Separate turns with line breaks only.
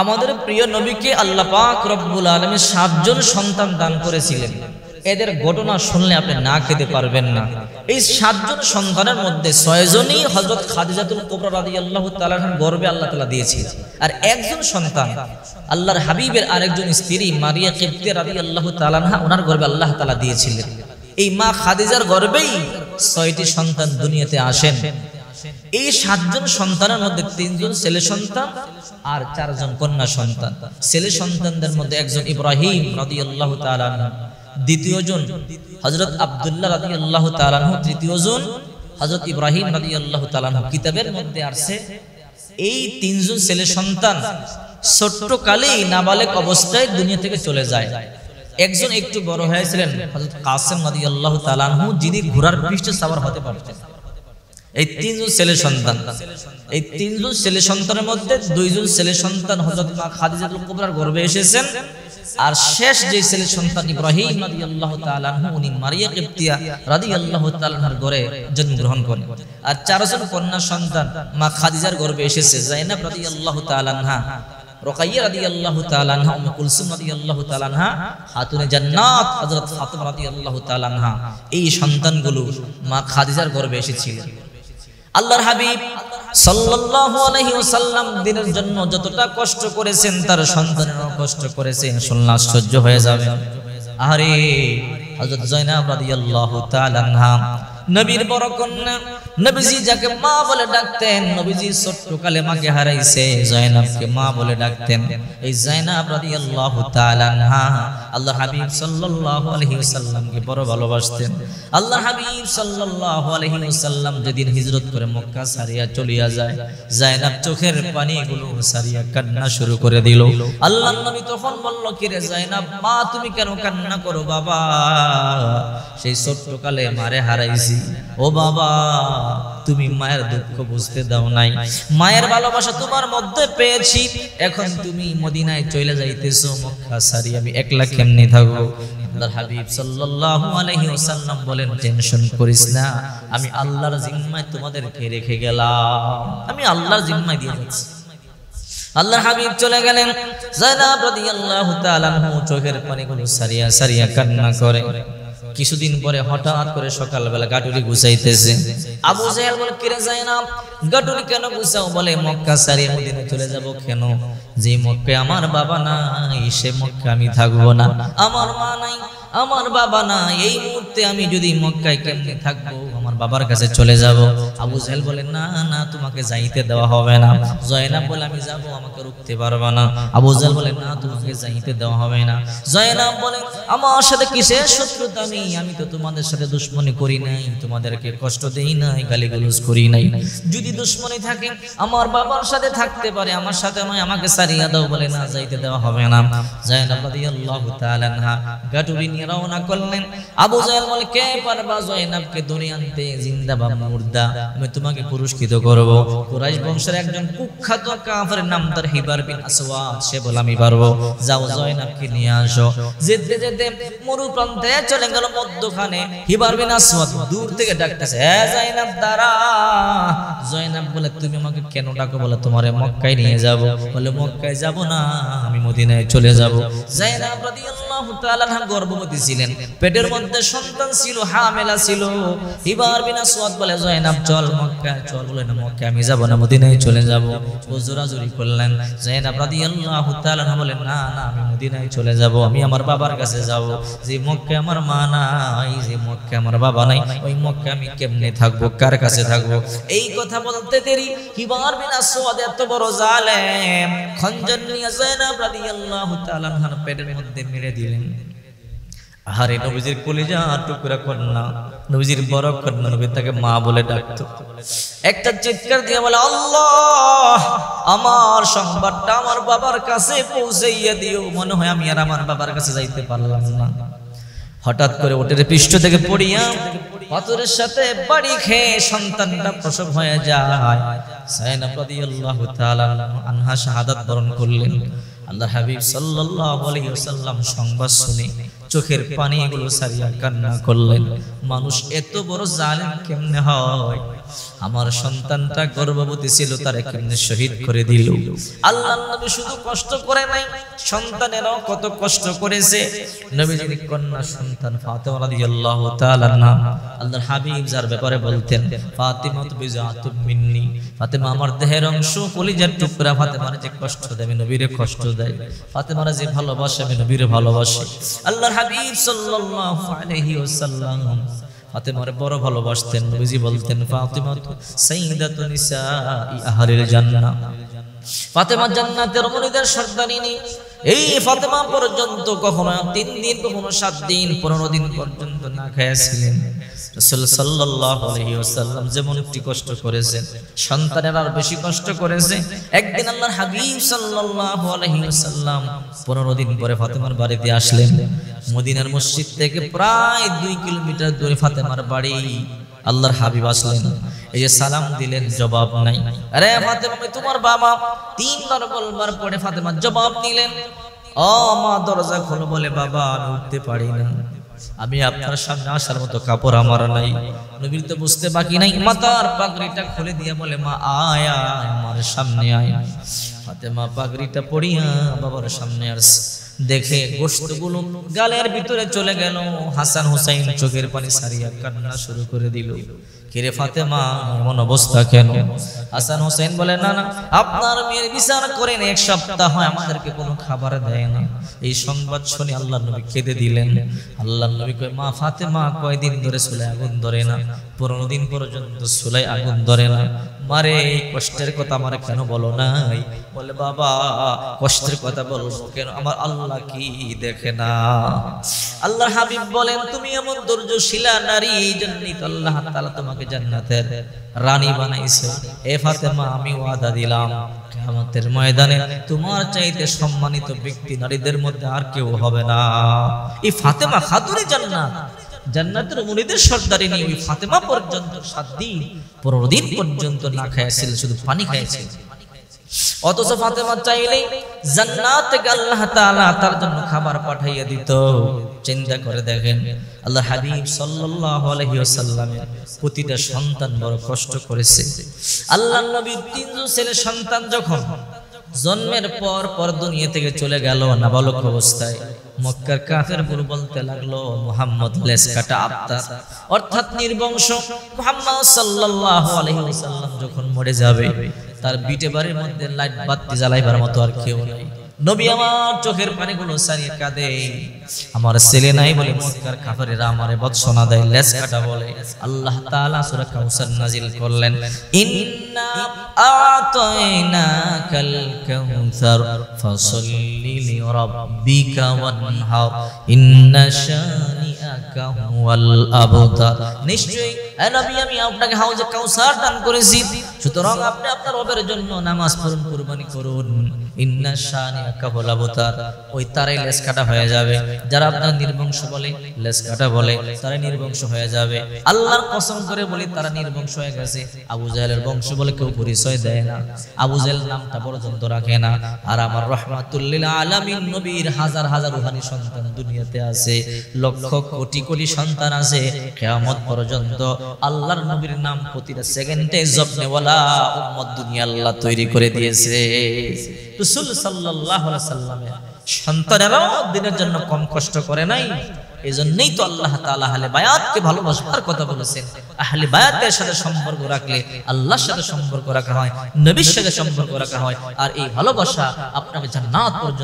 আমাদের প্রিয় নবীকে আল্লাহ পাক রব্বুল আলামিন 7 জন সন্তান দান করেছিলেন। এদের ঘটনা শুনলে আপনি না খেতে পারবেন না। এই 7 জন সন্তানের মধ্যে 6 জনই হযরত খাদিজাতুল কুবরা রাদিয়াল্লাহু তাআলা আনহার গর্ভে আল্লাহ তাআলা দিয়েছিলেন, আর একজন সন্তান আল্লাহর হাবিবের আরেকজন স্ত্রী মারিয়া কিবতিয়া রাদিয়াল্লাহু তাআলা আনহা, ওনার গর্ভে আল্লাহ তাআলা দিয়েছিলেন। এই মা খাদিজার গর্ভেই 6টি সন্তান দুনিয়াতে আসেন। এই 7 জন সন্তানের মধ্যে 3 জন ছেলে সন্তান আর 4 জন কন্যা সন্তান। ছেলে সন্তানদের মধ্যে একজন ইব্রাহিম রাদিয়াল্লাহু তাআলা আনহু, দ্বিতীয় জন হযরত আব্দুল্লাহ রাদিয়াল্লাহু তাআলা আনহু, তৃতীয় জন হযরত ইব্রাহিম রাদিয়াল্লাহু তাআলা আনহু। কিতাবের মধ্যে আছে এই 3 জন ছেলে সন্তান ছোট্ট কালেই নাবালেগ অবস্থায় দুনিয়া থেকে চলে যায়। একজন একটু বড় হয়েছিলেন হযরত কাসেম রাদিয়াল্লাহু তাআলা আনহু, যিনি ঘোড়ার পৃষ্ঠে সওয়ার হতে পারতেন। এই 3 জন ছেলে সন্তান, এই 3 জন ছেলে সন্তানের মধ্যে 2 জন ছেলে সন্তান হযরত মা খাদিজাতুল কুবরার গর্ভে এসেছেন, আর শেষ যে ছেলে সন্তান ইব্রাহিম রাদিয়াল্লাহু তাআলা আনহু, উনি মারিয়া কিবতিয়া রাদিয়াল্লাহু তাআলা আনহার ঘরে জন্মগ্রহণ করেন। আর 4 জন কন্যা সন্তান মা খাদিজার গর্ভে এসেছে, যায়েনব রাদিয়াল্লাহু তাআলা আনহা, রুকাইয়া রাদিয়াল্লাহু তাআলা আনহা, উম্মে কুলসুম রাদিয়াল্লাহু তাআলা আনহা, খাতুনে জান্নাত হযরত ফাতিমা রাদিয়াল্লাহু তাআলা আনহা। এই সন্তানগুলো মা খাদিজার গর্ভে এসেছিলেন। আল্লাহর হাবিব সাল্লাল্লাহু আলাইহি ওয়াসাল্লাম দিনের জন্য যতটা কষ্ট করেছেন, তার সন্তানেরও কষ্ট করেছেন। শুনলে আশ্চর্য হয়ে যাবেন। আরে হযরত যায়েনব রাদিয়াল্লাহু তাআলা আনহা নবীর বড় কন্যা, নবীজি যাকে মা বলে ডাকতেন, নবীজি ছোট্টকালে মাকে হারাইছে, যায়েনবকে মা বলে ডাকতেন। এই যায়েনব রাদিয়াল্লাহু তাআলা আনহা আল্লাহর হাবিব সাল্লাল্লাহু আলাইহি ওয়াসাল্লামকে বড় ভালোবাসতেন। আল্লাহর হাবিব সাল্লাল্লাহু আলাইহি ওয়াসাল্লাম যেদিন হিজরত করে মক্কা ছাড়িয়া চলিয়া যায়, যায়েনব চোখের পানিগুলো ছাড়িয়া কান্না শুরু করে দিল। আল্লাহর নবী তখন বলল, কি রে যায়েনব, মা তুমি কেন কান্না করো? বাবা, সেই ছোট্টকালে মারে হারাইছি। ও বাবা, তুমি মায়ের দুঃখ বুঝতে দাও নাই, মায়ের ভালোবাসা তোমার মধ্যে পেয়েছি, এখন তুমি মদিনায় চলে যাইতেছো, মক্কা ছাড়ি আমি একলা কেমনে থাকবো? আল্লাহর হাবিব সাল্লাল্লাহু আলাইহি ওয়াসাল্লাম বলেন, টেনশন করিস না, আমি আল্লাহর জিম্মায় তোমাদেরকে রেখে গেলাম, আমি আল্লাহর জিম্মায় দিয়ে যাচ্ছি। আল্লাহর হাবিব চলে গেলেন। যায়েনব রাদিয়াল্লাহু তাআলা আনহু চোখের পানিগুলো সারিয়া সারিয়া কান্না করে। কিছুদিন পরে হঠাৎ করে সকালবেলা গাটুরি গুছাইতেছে। আবু জাহেল বলে, কি রে যায়েনব, গাটুরি কেন গুছাও? বলে, মক্কা ছাড়িয়ে মদিনা চলে যাব। কেন? যে মক্কায় আমার বাবা নাই, সে মক্কা আমি থাকবো না। আমার মা নাই, আমার বাবা না, এই মুহূর্তে আমি যদি মক্কায় কেমনে থাকবো? আমার বাবার কাছে চলে যাব। আবু জাহেল বলে, না না, তোমাকে যাইতে দেওয়া হবে না। যায়েনব বলে, আমি যাব, আমাকে রুখতে পারবা না। আবু জাহেল বলে, না, তোমাকে যাইতে দেওয়া হবে না। যায়েনব বলে, আমার সাথে কিসের শত্রুতা? আমি তো তোমাদের সাথে দুশমনি করি নাই, তোমাদেরকে কষ্ট দেই নাই, গালিগালাজ করি নাই। যদি দুশমনি থাকে আমার বাবার সাথে থাকতে পারে, আমার সাথে নয়, আমাকে ছাড়িয়ে দাও। বলে, না, যাইতে দেওয়া হবে না। যায়েনব রাদিয়াল্লাহু তাআলা আনহা গাটুরি নিয়ে রওনা করলেন। আবু জাহেল বলে, কে পারবা যায়েনবকে ধরে আনতে, জিন্দা বা মুর্দা, আমি তোমাকে পুরস্কৃত করব। কুরাইশ বংশের একজন কুখ্যাত কাফের নাম তার হিবার বিন আসওয়াদ, সে বলে, আমি পারবো, যাও যায়েনবকে নিয়ে আসো। যেতে যেতে মরু প্রান্তে চলে গেল। মধ্যখানে হিবার বিন আসওয়াদ দূর থেকে ডাকতেছে, হে যায়েনব, দাঁড়া। যায়েনব বলে, তুমি আমাকে কেন ডাকো? বলে, তোমারে মক্কায় নিয়ে যাব। বলে, মক্কায় যাব না, আমি মদিনায় চলে যাব। যায়েনব রাদিয়াল্লাহু তাআলা আনহা গর্ভবতী ছিলেন, পেটের মধ্যে সন্তান ছিল, হামেলা ছিল। হিবার বিন আসওয়াদ বলে, যায়েনব চল মক্কায় চল। বলে, না, মক্কায় আমি যাব না, মদিনায় চলে যাব। ও জোরাজুরি করলেন। যায়েনব রাদিয়াল্লাহু তাআলা আনহা বলে, না না, আমি মদিনায় চলে যাব, আমি আমার বাবার কাছে যাব। যে মক্কায় আমার মা নাই, যে মক্কায় আমার বাবা নাই, ওই মক্কায় আমি কেমনে থাকবো, কার কাছে থাকবো? এই কথা বলতে দেরি হিবার বিন আসওয়াদ এত বড় জালেম, খঞ্জর নিয়ে যায়েনব রাদিয়াল্লাহু তাআলা আনহার পেটের মধ্যে মেরে দিলেন। আরে নবীজির কলিজা টুকরা কন্যা, নবীজির বড় কন্যা, নবী তাকে মা বলে ডাকতো। একটা চিৎকার দিয়ে বলে, আল্লাহ, আমার সংবাদটা আমার বাবার কাছে পৌঁছাইয়া দিও। মনে হয় আমি আর আমার বাবার কাছে যাইতে পারলাম না। হঠাৎ করে ওটের পৃষ্ঠ থেকে পড়িয়া পাথরের সাথে বাড়ি খেয়ে সন্তানটা প্রসব হয়ে যায়। যায়েনব রাদিয়াল্লাহু তাআলা আনহা শাহাদাত বরণ করলেন। আল্লাহ হাবিব সাল্লাল্লাহু আলাইহি ওয়াসাল্লাম সংবাদ শুনে চোখের পানিগুলো সারিয়া কান্না করলেন। মানুষ এত বড় জালেম কেমনে হয়? আমার সন্তানটা গর্ভবতী ছিল, তারে কেমনে শহীদ করে দিল। আল্লাহর নবী শুধু কষ্ট করে নাই, সন্তানেরাও কত কষ্ট করেছে। নবীজির কন্যা সন্তান ফাতেমা রাদিয়াল্লাহু তাআলা আনহা, আল্লাহর হাবিব যার ব্যাপারে বলতেন ফাতিমা বিজাতুম মিন্নি, ফাতেমা আমার দেহের অংশ, কলিজার টুকরা। ফাতেমার যে কষ্ট দেয় আমি নবীরে কষ্ট দেয়, ফাতেমার যে ভালোবাসে আমি নবীরে ভালোবাসি। আল্লাহর হাবিব সাল্লাল্লাহু আলাইহি ওয়াসাল্লাম ফাতেমার বড় ভালোবাসতেন। নবীজি বলতেন ফাতিমা সাইয়্যিদাতু নিসাই আহলিল জান্নাহ, ফাতেমা জান্নাতের মহিলাদের সর্দারিনী। এই ফাতেমা পর্যন্ত কখনো 3 দিন, কখনো 7 দিন, 15 দিন পর্যন্ত না খেয়েছিলেন। রাসূল সাল্লাল্লাহু আলাইহি ওয়াসাল্লাম যেমনটি কষ্ট করেছেন, সন্তানের আর বেশি কষ্ট করেছে। একদিন আল্লাহর হাবিব সাল্লাল্লাহু আলাইহি ওয়াসাল্লাম 15 দিন পরে ফাতেমার বাড়িতে আসলেন। মদিনার মসজিদ থেকে প্রায় 2 কিলোমিটার দূরে ফাতেমার বাড়ি। আল্লাহর হাবিব আসলেন, এই যে সালাম দিলেন, জবাব নাই। আরে ফাতেমা আমি তোমার বাবা, 3 বার বলবার পরে ফাতেমা জবাব নিলেন, ও মা দরজা খোলো। বলে বাবা আমি উঠতে পারি না, আমি আপনার সামনে আসার মতো কাপড় আমার নাই। নবীর তো বুঝতে বাকি নাই, মাথার পাগড়িটা খুলে দিয়ে বলে মা আয় আমার সামনে আয়। ফাতেমা পাগড়িটা পরিয়া বাবার সামনে আসছে। দেখে গোশতগুলো গালের ভিতরে চলে গেল। হাসান হুসাইন চোখের পানি সারিয়া কান্না শুরু করে দিল। কিরে ফাতেমা এমন অবস্থা কেন? হাসান হুসাইন বলে না না, আপনার মেয়ের বিচার করেন 1 সপ্তাহ হয় আমাদেরকে কোনো খাবার দেয় না। এই সংবাদ শুনে আল্লাহর নবী কেঁদে দিলেন। আল্লাহর নবী কয় মা ফাতেমা কয়দিন ধরে চুলায় আগুন ধরে না? 15 দিন পর্যন্ত চুলায় আগুন ধরে না। মারে এই কষ্টের কথা আমার কেন বলো নাই? বলে বাবা কষ্টের কথা বলবো কেন, আমার আল্লাহ কি দেখে না? আল্লাহর হাবিব বলেন তুমি এমন ধৈর্যশীলা নারী, এই জন্যই তো আল্লাহ তাআলা তোমাকে জান্নাতের রানী বানাইছে। এ ফাতেমা আমি ওয়াদা দিলাম কিয়ামতের ময়দানে তোমার চাইতে সম্মানিত ব্যক্তি নারীদের মধ্যে আর কেউ হবে না। এই ফাতেমা খাতুনে জান্নাত, জান্নাতের মুরিদের সর্দারিনী। ওই ফাতেমা পর্যন্ত 7 দিন 15 দিন পর্যন্ত না খেয়েছিল, শুধু পানি খেয়েছিল। অথচ ফাতেমা চাইলেই জান্নাত থেকে আল্লাহ তাআলা তার জন্য খাবার পাঠাইয়া দিত। চিন্তা করে দেখেন আল্লাহর হাবিব সাল্লাল্লাহু আলাইহি ওয়াসাল্লামের প্রতিটা সন্তান বড় কষ্ট করেছে। আল্লাহর নবীর 3 ছেলে সন্তান যখন জন্মের পর দুনিয়া থেকে চলে গেল নাবালক অবস্থায়, মক্কার কাফের গুলো বলতে লাগলো মুহাম্মদ লেস কাটা আবতার, অর্থাৎ নির্বংশ। মুহাম্মদ সাল্লাল্লাহু আলাইহি ওয়াসাল্লাম যখন মরে যাবে তার বিটে বাড়ির মধ্যে লাইট বাতি জ্বালাইবার মতো আর কেউ নাই। নবী আমার চোখের পানিগুলো সারিয়ে কাঁদে, আমার ছেলে নাই বলে মক্কার কাফেরেরা আমারে বদশনা দেয়, লেস কাটা বলে। আল্লাহ তাআলা সূরা কাউসার নাজিল করলেন, ইন্না আ'তাইনাকাল কাউসার ফাসাল্লি লিরাব্বিকা ওয়ানহার ইন্না শানিআকা হুয়াল আবতার। নিশ্চয়ই হে নবী আমি আপনাকে হাউজে কাউসার দান করেছি, সুতরাং আপনি আপনার রবের জন্য নামাজ পড়ুন, কুরবানি করুন। ইন্না শানিআকা হুয়াল আবতার, ওই তারাই লেস কাটা হয়ে যাবে। যারা আপনার নির্বংশ বলে, লেস কাটা বলে, তারা নির্বংশ হয়ে যাবে। আল্লাহর কসম করে বলি তারা নির্বংশ হয়ে গেছে। আবু জাহেলের বংশ বলে কেউ পরিচয় দেয় না, আবু জাহেল নামটা পর্যন্ত রাখে না। আর আমার রাহমাতুল লিল আলামিন নবীর হাজার হাজার রূহানি সন্তান দুনিয়াতে আছে, লক্ষ কোটি কোটি সন্তান আছে। কিয়ামত পর্যন্ত আল্লাহর নবীর নাম প্রতিটা সেকেন্ডে জপনেওয়ালা উম্মত দুনিয়া আল্লাহ তৈরি করে দিয়েছে। রাসূল সাল্লাল্লাহু আলাইহি ওয়াসাল্লামের সন্তানেরাও দিনের জন্য কম কষ্ট করে নাই। এজন্যই তো আল্লাহ তাআলা আহলে বায়াতকে ভালোবাসার কথা বলেছেন। আহলে বায়াতের সাথে সম্পর্ক রাখলে আল্লাহর সাথে সম্পর্ক রাখা হয়, নবীর সাথে সম্পর্ক রাখা হয়, আর এই ভালোবাসা আপনাকে জান্নাত পর্যন্ত